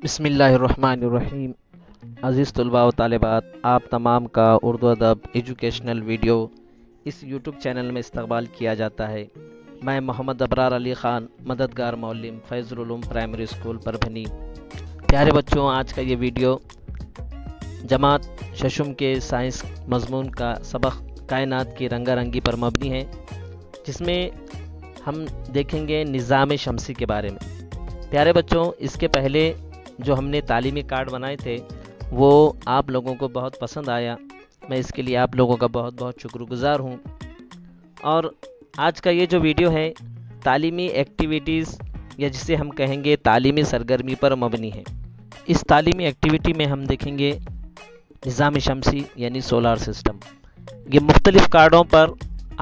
بسم اللہ الرحمن الرحیم۔ عزیز طلباء و طالبات، آپ تمام کا اردو ادب ایجوکیشنل ویڈیو اس یوٹیوب چینل میں استقبال کیا جاتا ہے۔ میں محمد ابرار علی خان، مددگار معلم، فیض العلوم پرائمری اسکول پربھنی۔ پیارے بچوں، آج کا یہ ویڈیو جماعت ششم کے سائنس مضمون کا سبق کائنات کی رنگا رنگی پر مبنی ہے، جس میں ہم دیکھیں گے نظام شمسی کے بارے میں۔ پیارے بچوں، اس کے پہلے جو ہم نے تعلیمی کارڈ بنائے تھے وہ آپ لوگوں کو بہت پسند آیا، میں اس کے لیے آپ لوگوں کا بہت بہت شکر گزار ہوں۔ اور آج کا یہ جو ویڈیو ہے تعلیمی ایکٹیویٹیز یا جسے ہم کہیں گے تعلیمی سرگرمی پر مبنی ہے۔ اس تعلیمی ایکٹیویٹی میں ہم دیکھیں گے نظام شمسی یعنی سولار سسٹم۔ یہ مختلف کارڈوں پر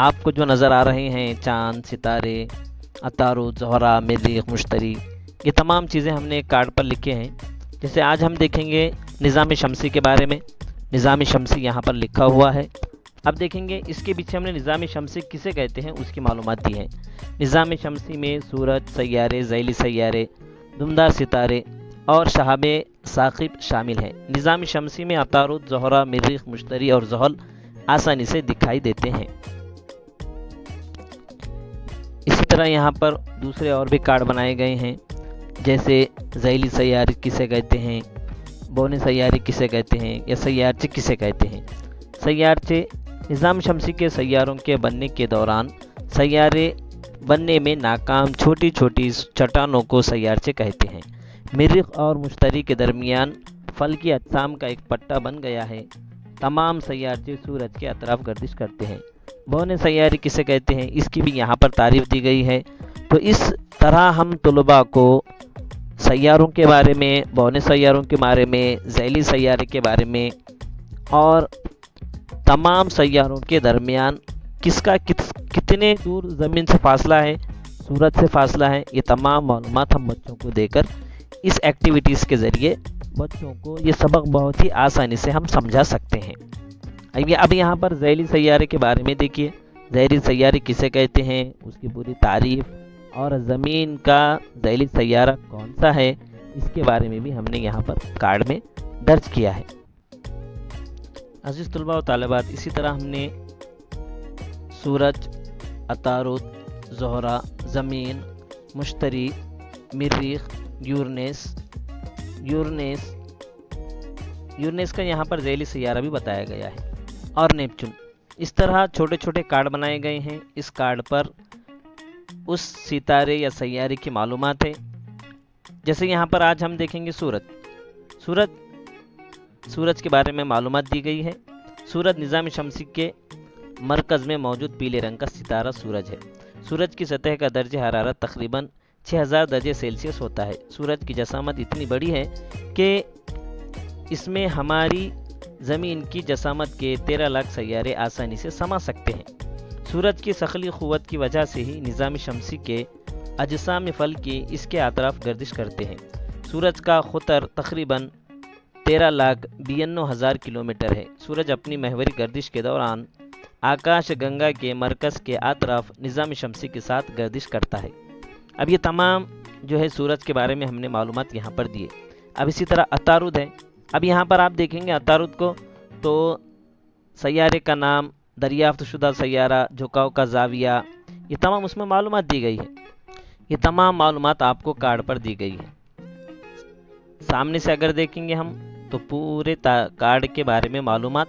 آپ کو جو نظر آ رہے ہیں، چاند، ستارے، عطارد، زہرہ، مریخ، مشتری، یہ تمام چیزیں ہم نے ایک کارڈ پر لکھے ہیں۔ جیسے آج ہم دیکھیں گے نظام شمسی کے بارے میں۔ نظام شمسی یہاں پر لکھا ہوا ہے۔ اب دیکھیں گے اس کے پیچھے ہم نے نظام شمسی کسے کہتے ہیں اس کی معلومات دی ہیں۔ نظام شمسی میں سورج، سیارے، ذیلی سیارے، دمدار ستارے اور شہاب ثاقب شامل ہیں۔ نظام شمسی میں عطارد، زہرہ، مریخ، مشتری اور زحل آسانی سے دکھائی دیتے ہیں۔ اسی طرح یہاں پر دوسرے اور بھی کارڈ بنائے گئے ہیں، جیسے ذیلی سیارے کسے کہتے ہیں، بونے سیارے کسے کہتے ہیں، یا سیارچے کسے کہتے ہیں۔ سیارچے نظام شمسی کے سیاروں کے بننے کے دوران سیارے بننے میں ناکام چھوٹی چھوٹی چٹانوں کو سیارچے کہتے ہیں۔ مریخ اور مشتری کے درمیان فلکی اجسام کا ایک پٹا بن گیا ہے۔ تمام سیارچے سورج کے اطراف گردش کرتے ہیں۔ بونے سیارے کسے کہتے ہیں، اس کی بھی یہاں پر تعریف دی گئی ہے۔ تو اس طرح ہم طلباء کو سیاروں کے بارے میں، بونے سیاروں کے بارے میں، ذیلی سیارے کے بارے میں اور تمام سیاروں کے درمیان کس کا کتنے دور زمین سے فاصلہ ہے، سورج سے فاصلہ ہے، یہ تمام معلومات ہم بچوں کو دے کر اس ایکٹیویٹیز کے ذریعے بچوں کو یہ سبق بہت ہی آسانی سے ہم سمجھا سکتے ہیں۔ اب یہاں پر ذیلی سیارے کے بارے میں دیکھیے، ذیلی سیارے کسے کہتے ہیں، اس کی پوری تعریف اور زمین کا ذیلی سیارہ کون سا ہے، اس کے بارے میں بھی ہم نے یہاں پر کارڈ میں درج کیا ہے۔ عزیز طلباء و طالبات، اسی طرح ہم نے سورج، عطارد، زہرہ، زمین، مشتری، مریخ، یورینس کا یہاں پر ذیلی سیارہ بھی بتایا گیا ہے، اور نیپچون۔ اس طرح چھوٹے چھوٹے کارڈ بنائے گئے ہیں۔ اس کارڈ پر اس ستارے یا سیارے کی معلومات ہے۔ جیسے یہاں پر آج ہم دیکھیں گے سورج کے بارے میں معلومات دی گئی ہے۔ سورج نظام شمسی کے مرکز میں موجود پیلے رنگ کا ستارہ سورج ہے۔ سورج کی سطح کا درجہ حرارت تقریباً 6000 درجہ سیلسیس ہوتا ہے۔ سورج کی جسامت اتنی بڑی ہے کہ اس میں ہماری زمین کی جسامت کے 13 لاکھ سیارے آسانی سے سما سکتے ہیں۔ سورج کی ثقلی قوت کی وجہ سے ہی نظام شمسی کے اجسام فلکی اس کے اطراف گردش کرتے ہیں۔ سورج کا قطر تقریباً 13,92,000 کلومیٹر ہے۔ سورج اپنی محوری گردش کے دوران آکاش گنگا کے مرکز کے اطراف نظام شمسی کے ساتھ گردش کرتا ہے۔ اب یہ تمام جو ہے سورج کے بارے میں ہم نے معلومات یہاں پر دیے۔ اب اسی طرح عطارد ہے۔ اب یہاں پر آپ دیکھیں گے عطارد کو، تو سیارے کا نام، دریافت شدہ سیارہ، جھکاؤ کا زاویہ، یہ تمام اس میں معلومات دی گئی ہے۔ یہ تمام معلومات آپ کو کارڈ پر دی گئی ہے۔ سامنے سے اگر دیکھیں گے ہم تو پورے کارڈ کے بارے میں معلومات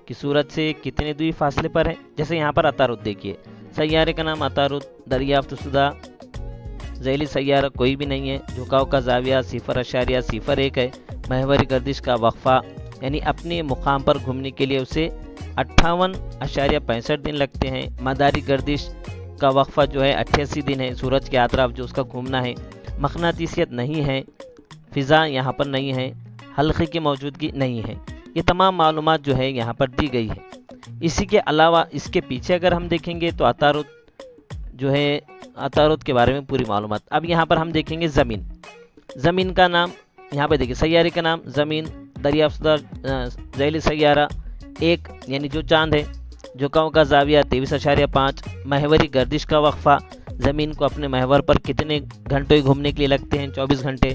کہ سورج سے کتنے دوری فاصلے پر ہے۔ جیسے یہاں پر عطارد دیکھیے، سیارے کا نام عطارد، دریافت شدہ ذیلی سیارہ کوئی بھی نہیں ہے، جھکاؤ کا زاویہ 0.01 ہے، محوری گردش کا وقفہ یعنی اپنے مقام پر گھومنے کے لیے اسے 58.65 دن لگتے ہیں، مداری گردش کا وقفہ جو ہے 88 دن ہے، سورج کے اطراف جو اس کا گھومنا ہے، مقناطیسیت نہیں ہے، فضا یہاں پر نہیں ہے، حلقے کی موجودگی نہیں ہے۔ یہ تمام معلومات جو ہے یہاں پر دی گئی ہے۔ اسی کے علاوہ اس کے پیچھے اگر ہم دیکھیں گے تو عطارد جو ہے، عطارد کے بارے میں پوری معلومات۔ اب یہاں پر ہم دیکھیں گے زمین کا نام، یہاں پہ دیکھیں سیارے کا نام زمین، دریافت شدہ ذیلی سیارہ 1 یعنی جو چاند ہے، جھکاؤ کا زاویہ 23.5، محوری گردش کا وقفہ، زمین کو اپنے محور پر کتنے گھنٹے گھومنے کے لیے لگتے ہیں، 24 گھنٹے،